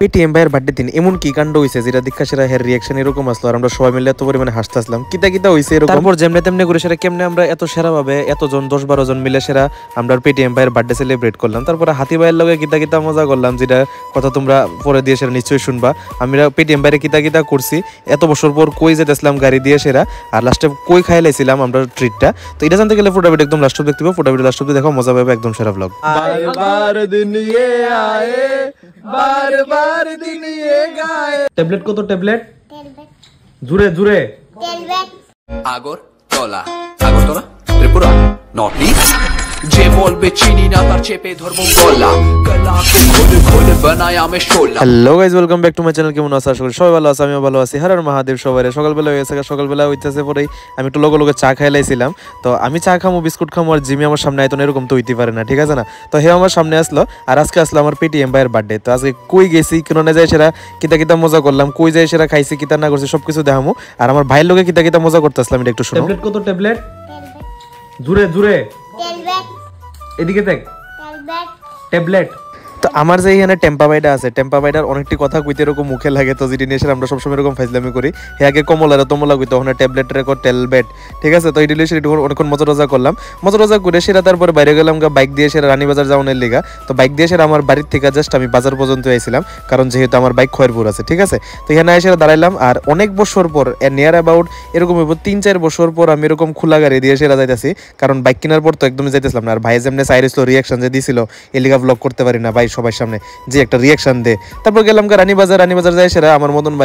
Paytm ভাইয়ের birthday দিন এমন কি কাণ্ড হইছে যেটা দেখা সেরা হের রিয়াকশন এরকম আসলো আর আমরা সবাই মিলে এত পরিমাণে হাসতে আসলাম কিতা কিতা হইছে এরকম। তারপর যেমনে তেমনি করে সেটা কেমনে আমরা এত সেরা ভাবে এতজন 10-12 জন মিলে সেরা আমরা পেটিএম ভাইয়ের বার্থডে সেলিব্রেট করলাম। তারপরে হাতি ভাইয়ের লগে কিতা কিতা মজা করলাম যেটা কথা তোমরা পরে দিয়ে সেরা নিশ্চয়ই শুনবা। আমরা পেটিএম ভাইয়ের কিতা কিতা করছি এত বছর পর কই যেতেছিলাম গাড়ি দিয়ে সেরা আর লাস্টে কই খাইলাইছিলাম আমরা ট্রিটটা। তো এটা জানতে গেলে ফুটা ভিডিও একদম লাস্ট অব্দি দেখতে পাবো। ফুটা ভিডিও লাস্ট অব্দি দেখো মজা পাবে একদম সেরা ব্লগ। बार दिन ये आए बार बार दिन ये गाए। ট্যাবলেট কত ট্যাবলেট জুড়ে জুড়ে আগরতলা আগরতলা ত্রিপুরা নর্থ ইস্ট যে বলবে চিনি না তার চেপে ধরবো গলা গলাকে খুলে খুলে বানায় আমি শোলা। Hello guys, welcome back to my channel. কেমন আছো? আশা করি সবাই ভালো আছে, আমিও ভালো আছি। হর হর মহাদেব সবাই। সকালবেলা হয়ে গেছে, সকালবেলা হইতেছে পরেই আমি একটু লগে লগে চা খাইলাইছিলাম। তো আমি চা খামো বিস্কুট খামো আর জিমি আমার সামনে আইতো না, এরকম তো হইতে পারে না, ঠিক আছে না? তো হে আমার সামনে আসলো আর আজকে আসলো আমার পেটিএম ভাইয়ের বার্থডে। তো আজকে কই গেছি কেন না যাই সেরা কিতা কিতা মজা করলাম, কই যাই সেরা খাইছি কিতা না করছি সবকিছু দেখামু। আর আমার ভাইয়ের লগে কিতা কিতা মজা করতে আসলাম এটা একটু শুনো। ট্যাবলেট কত ট্যাবলেট জুড়ে জুড়ে এদিকে দেখ ট্যাবলেট। তো আমার যে এখানে টেম্পা বাইডা আছে, টেম্পা বাইডার অনেকটি কথা কইতে এরকম মুখে লাগে। তো যেটি নিয়ে আমরা সবসময় এরকম ফাইজলামি করি। হে আগে কমলা তমলা কইতো ওখানে ট্যাবলেট রেকর্ড টেলবেট, ঠিক আছে? তো এই ডিলে সেটা অনেকক্ষণ মজা টজা করলাম, মজা টজা করে সেটা তারপরে বাইরে গেলাম বাইক দিয়ে সেরা রানীবাজার যাওয়ানোর লিগা। তো বাইক দিয়ে সেরা আমার বাড়ির থেকে জাস্ট আমি বাজার পর্যন্ত আইছিলাম, কারণ যেহেতু আমার বাইক খয়েরপুর আছে, ঠিক আছে? তো এখানে এসে দাঁড়াইলাম আর অনেক বছর পর নিয়ার অ্যাবাউট এরকম 3-4 বছর পর আমি এরকম খোলা গাড়ি দিয়ে সেরা যাইতেছি, কারণ বাইক কেনার পর তো একদমই যাইতেছিলাম না। আর ভাই যেমনি চাইছিল রিয়াকশন যে দিছিল এই লিগা ব্লগ করতে পারি না ভাই সবার সামনে, যে একটা রিয়াকশন দে। তারপর গেলাম রানীবাজার, রানীবাজার যাই সেরা আমার মদন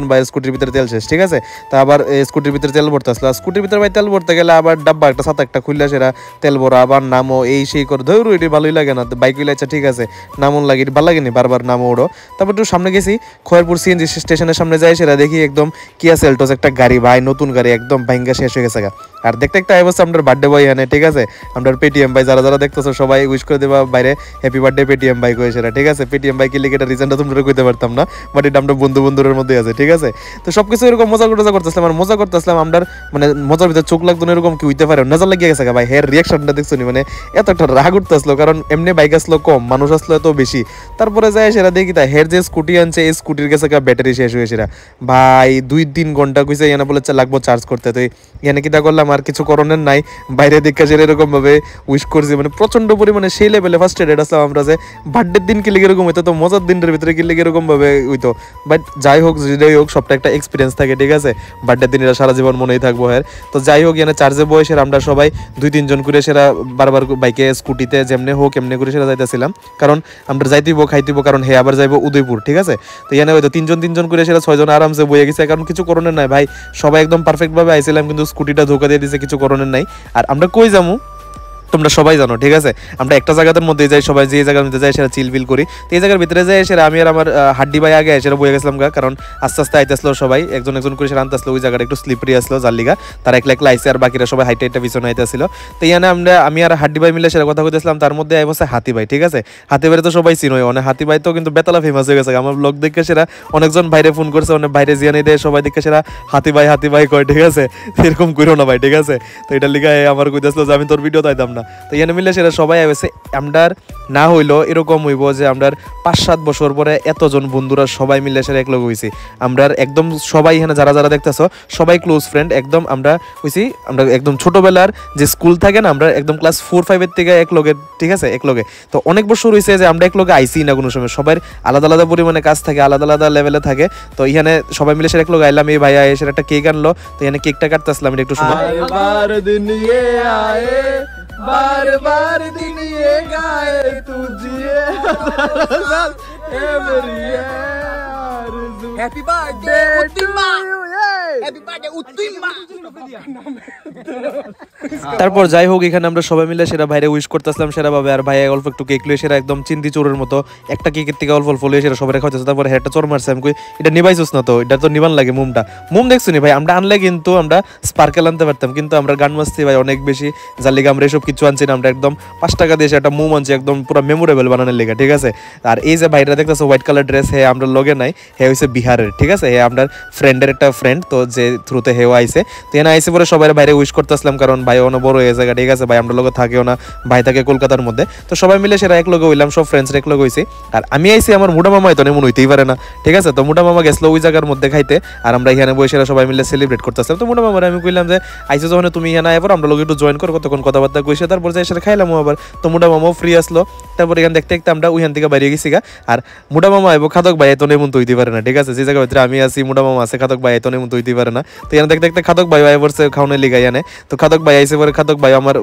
ভাইয়ের স্কুটির ভিতরে তেল শেষ, ঠিক আছে? তা আবার স্কুটির ভিতরে তেল ভরতে আসলো, স্কুটির ভিতরে ভাই তেল ভরতে গেলে আবার ডাব্বা একটা সাথে একটা খুললে সেরা তেল ভরা আবার নামো এই সেই করে ধরু, এটি ভালোই লাগে না। বাইক হইলে আচ্ছা ঠিক আছে নামন লাগে, ভালো লাগেনি বারবার নামো ওড়ো। তারপর একটু সামনে গেছি খয়েরপুর সিএনজি স্টেশনের সামনে যাই সেরা দেখি একদম কিয়া সেলটোস একটা গাড়ি, ভাই নতুন গাড়ি একদম ভাঙ্গা শেষ হয়ে গেছে। আর দেখতে একটা অবস্থা আমাদের বার্থডে বয় এখানে, ঠিক আছে? আমরা পেটিএম ভাই যারা যারা দেখতেছো সবাই উইশ করে দেবা বাইরে হ্যাপি বার্থডে পেটিএম ভাই কয়ে সেরা, ঠিক আছে? পেটিএম ভাই কি লিখে এটা রিজনটা তোমরা কইতে পারতাম না, বাট এটা আমরা বন্ধু বন্ধুদের মধ্যে আছে, ঠিক আছে? তো সবকিছু এরকম মজা করতেছিলাম আর মজা করতেছিলাম আমরা, মানে মজার ভিতরে চোখ লাগতো না এরকম কি হইতে পারে, নজর লাগিয়ে গেছে ভাই। হের রিয়াকশনটা দেখছো নি, মানে এত একটা রাগ উঠতে আসলো, কারণ এমনি বাইক আসলো কম, মানুষ আসলো এত বেশি। তারপরে যায় সেরা দেখি তা হের যে স্কুটি আনছে এই স্কুটির কাছে ব্যাটারি শেষ হয়ে সেরা ভাই 2-3 ঘন্টা কইছে এখানে বলে লাগবো চার্জ করতে। তো এখানে কিটা করলাম আর কিছু করণের নাই, বাইরে দেখা সেরা এরকম ভাবে উইশ করছি, মানে প্রচন্ড পরিমাণে সেই লেভেলে ফার্স্ট এড আসলাম আমরা যে বার্থডের দিন কি লেগে এরকম হইতো, তো মজার দিনের ভিতরে কি লেগে এরকম ভাবে হইতো। বাট যাই হোক যেটাই হোক সবটা একটা এক্সপিরিয়েন্স থাকে, ঠিক আছে? বার্থডের দিন এটা সারা জীবন মনেই থাকবো। হ্যাঁ, তো যাই হোক এখানে চার্জে বয়সের আমরা সবাই 2-3 জন করে সেরা বারবার বাইকে স্কুটিতে যেমনি হোক এমনি করে সেরা যাইতেছিলাম, কারণ আমরা যাইতেইব খাইতেইব, কারণ হে আবার যাইবো উদয়পুর, ঠিক আছে? তো এখানে হয়তো 3 জন করে সেরা 6 জন আরামসে বয়ে গেছে, কারণ কিছু করণের নাই ভাই, সবাই একদম পারফেক্ট ভাবে আইছিলাম, কিন্তু স্কুটিটা ধোকা দিয়ে দিয়েছে, কিছু করণের নাই। আর আমরা কই যাবো তোমরা সবাই জানো, ঠিক আছে? আমরা একটা জায়গার মধ্যে যাই, সবাই যে জায়গার মধ্যে যাই সেটা চিলবিল করি। তো এই জায়গার ভিতরে যাই সেটা আমি আর আমার হাড্ডি ভাই আগে সেটা বয়ে গেছিলাম গা, কারণ আস্তে আস্তে আইতে আসলো সবাই একজন একজন করে সেটা আনতে আসলো। ওই জায়গাটা একটু স্লিপারি আসলো যার লিগা, তারা একলা একলা আইসে আর বাকিরা সবাই হাইটে হাইটে পিছনে আইতে আসলো। তো এখানে আমি আর হাড্ডি ভাই মিলে সেটা কথা কইতেছিলাম, তার মধ্যে আই বসে হাতি ভাই, ঠিক আছে? হাতি ভাই তো সবাই চিনোই, অনেক হাতি ভাই তো কিন্তু বেতালা ফেমাস হয়ে গেছে। আমার ব্লগ দেখে সেটা অনেকজন ভাইরে ফোন করছে, অনেক ভাইরে জিয়ানি দেয়, সবাই দেখে সেটা হাতি ভাই কয়, ঠিক আছে? এরকম করো না ভাই, ঠিক আছে? তো এটা লিগা আমার কইতেছিল যে আমি তোর ভিডিও তাইতাম না। তো এখানে মিলে সবাই আইছে, আমরার না হইলো এরকম হইব যে আমরার 5-7 বছর পরে এতজন বন্ধুরা সবাই মিলে সেটা একলগ হইছি। আমরার একদম সবাই এখানে যারা যারা দেখতেছো সবাই ক্লোজ ফ্রেন্ড একদম। আমরা হইছি আমরা একদম ছোটবেলার যে স্কুল থাকে না, আমরা একদম ক্লাস 4-5 থেকে একলগে, ঠিক আছে? একলগে। তো অনেক বছর হইছে যে আমরা একলগে আইছি না কোনো সময়, সবার আলাদা আলাদা পরিমাণে কাজ থাকে, আলাদা আলাদা লেভেলে থাকে। তো এখানে সবাই মিলে সেটা একলগে আইলাম, এই ভাইয়া এসে একটা কেক আনলো। তো এখানে কেকটা কাটতেছিলাম, এটা একটু শুনো। बार दिन ये आए बार बार दिन ये गाए तुझे हैप्पी बर्थडे उत्तिमा हैप्पी बर्थडे उत्तिमा। তারপর যাই হোক এখানে আমরা সবাই মিলে সেরা ভাইরে উইশ করতেছিলাম সেরা ভাবে। আর ভাই অল্প একটু কেক লইয়ে সেরা একদম চিন্তি চোরের মতো একটা কেকের থেকে অল্প অল্প লইয়ে সেরা সবাই খাওয়াইতেছে। তারপর হেডটা চোর মারছে, আমি কই এটা নিবাইছিস না? তো এটা তো নিবান লাগে মোম দেখছো নি ভাই? আমরা আনলে কিন্তু আমরা স্পার্কেল আনতে পারতাম, কিন্তু আমরা গান মাস্তি ভাই অনেক বেশি, যার লিগে আমরা এসব কিছু আনছি না। আমরা একদম 5 টাকা দিয়ে একটা মোম আনছি একদম পুরো মেমোরেবল বানানোর লেগে, ঠিক আছে? আর এই যে ভাইরা দেখতেছো হোয়াইট কালার ড্রেস, হ্যাঁ আমরা লগে নাই, হ্যাঁ হইছে বিহারের, ঠিক আছে, হে আপনার ফ্রেন্ডের একটা ফ্রেন্ড, তো যে থ্রুতে হেও আইসে, তো এনে আইসে পরে সবাই বাইরে উইশ করতেছিলাম, কারণ ভাই অনেক বড় হয়ে জায়গা, ঠিক আছে, ভাই আমরা লোক থাকেও না, ভাই থাকে কলকাতার মধ্যে, তো সবাই মিলে সেরা এক লগে হইলাম, সব ফ্রেন্ডস এক লগে হইছি। আর আমি আইসি আমার মুডা মামা তো এমন হইতেই পারে না, ঠিক আছে, তো মুডা মামা গেছিল ওই জায়গার মধ্যে খাইতে, আর আমরা এখানে বসে সবাই মিলে সেলিব্রেট করতেছিলাম। তো মুডা মামার আমি কইলাম যে আইসো যখন তুমি এখানে আইবার আমরা লোক একটু জয়েন করবো, তখন কথাবার্তা কইছে, তারপর যাই সেটা খাইলাম আবার। তো মুডা মামাও ফ্রি আসলো, তারপর এখানে দেখতে দেখতে আমরা ওইখান থেকে বাইরে গেছি গা। আর মুডা মামা আইবো, খাদক ভাই এত নেমন তো হইতে পারে না, ঠিক আছে, যে জায়গার ভিতরে আমি আছি মুডা মামা আছে, খাদক ভাই এত নেমন তো হইতে পারে না। তো এখানে দেখতে দেখতে খাদক ভাই আই পড়ছে খাওয়ানোর লিগা এনে, তো খাদক ভাই আইসে পরে খাদক ভাই আমার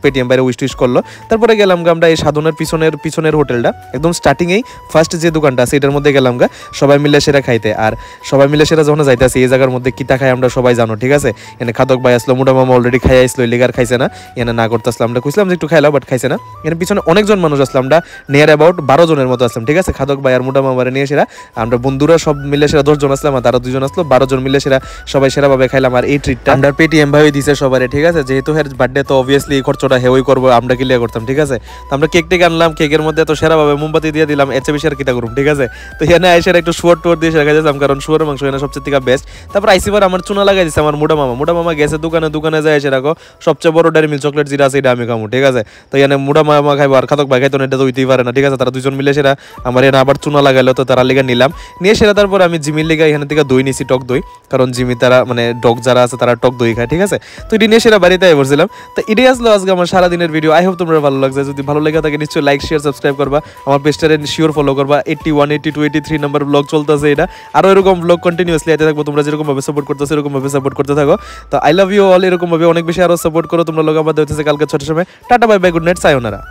পেটিএম বাইরে উইশ টুইশ করলো। তারপরে গেলাম গা আমরা এই সাধনের পিছনের হোটেলটা, একদম স্টার্টিংয়েই ফার্স্ট যে দোকানটা আছে এটার মধ্যে গেলাম গা সবাই মিলে সেরা খাইতে। আর সবাই মিলে সেরা যখন যাইতেছি এই জায়গার মধ্যে কিতা খাই আমরা সবাই জানো, ঠিক আছে, এনে খাদক ভাই আসলো, মুডা মামা অলরেডি খাই আসলো, লিগার খাইছে না, এনে না করতেছিলাম, আমরা কইছিলাম যে একটু খাইলাম, বাট খাইছে না। এর পিছনে অনেকজন মানুষ আসলাম, আমরা নিয়ার অ্যাবাউট 12 জনের মতো আসলাম, ঠিক আছে, খাদক ভাই আর মুডা মামারে নিয়ে সেরা আমরা বন্ধুরা সব মিলে সেরা 10 জন আসলাম, আর তারা 2 জন আসলো, 12 জন মিলে সেরা সবাই সেরাভাবে খাইলাম। আর এই ট্রিটটা আমরা পেটিএম ভাই দিছে সবারে, ঠিক আছে, যেহেতু হের বার্থডে তো অবভিয়াসলি এই খরচটা হেওই করবো, আমরা ক্লিয়ার করতাম, ঠিক আছে। তো আমরা কেক টেক আনলাম, কেকের মধ্যে তো সেরাভাবে মোমবাতি দিয়ে দিলাম, এর চেয়ে বেশি আর কিটা করুম, ঠিক আছে। তো এখানে আইসার একটু শুয়ার টুয়ার দিয়ে রেখে দিলাম, কারণ শুয়ার মাংস এখানে সবচেয়ে থেকে বেস্ট। তারপর আইসিবার আমার চুনা লাগাই দিচ্ছে আমার মুডা মামা গেছে দোকানে যায় এসে রাখো, সবচেয়ে বড় ডেয়ারি মিল্ক চকলেট যেটা আছে এটা আমি খাবো, ঠিক আছে। তো এখানে মুডা মামা খাইবো আর খাদক ভাই খাইতো না, এটা তো হইতেই পারে না, ঠিক আছে। তারা 2 জন মিলে সেরা আমার এখানে আবার চুনা লাগাইলো, তো তারা লিগা নিলাম, নিয়ে সেরা তারপর আমি জিমির লিগা এখানে থেকে দই নিছি, টক দই, কারণ জিমি তারা মানে ডগ যারা আছে তারা টক দই খায়, ঠিক আছে। তো এটি নিয়ে সেরা বাড়িতে বসছিলাম। তো এটাই আসলো আজকে আমার সারাদিনের ভিডিও। আই হোপ তোমরা ভালো লাগছে, যদি ভালো লেগে থাকে নিশ্চয়ই লাইক শেয়ার সাবস্ক্রাইব করবা, আমার পেজটারে শিওর ফলো করবা। 81, 82, 83 নাম্বার ব্লগ চলতেছে, এটা আরো এরকম ব্লগ কন্টিনিউয়াসলি আইতে থাকবো, তোমরা যেরকম ভাবে সাপোর্ট করতেছো এরকম ভাবে সাপোর্ট করতে থাকো। তো আই লাভ ইউ অল, এরকম ভাবে অনেক বেশি আরো সাপোর্ট করো, তোমরা লোক আবার হইতেছে কালকে 6টার সময়। Tata bye bye, good night, সায়োনারা।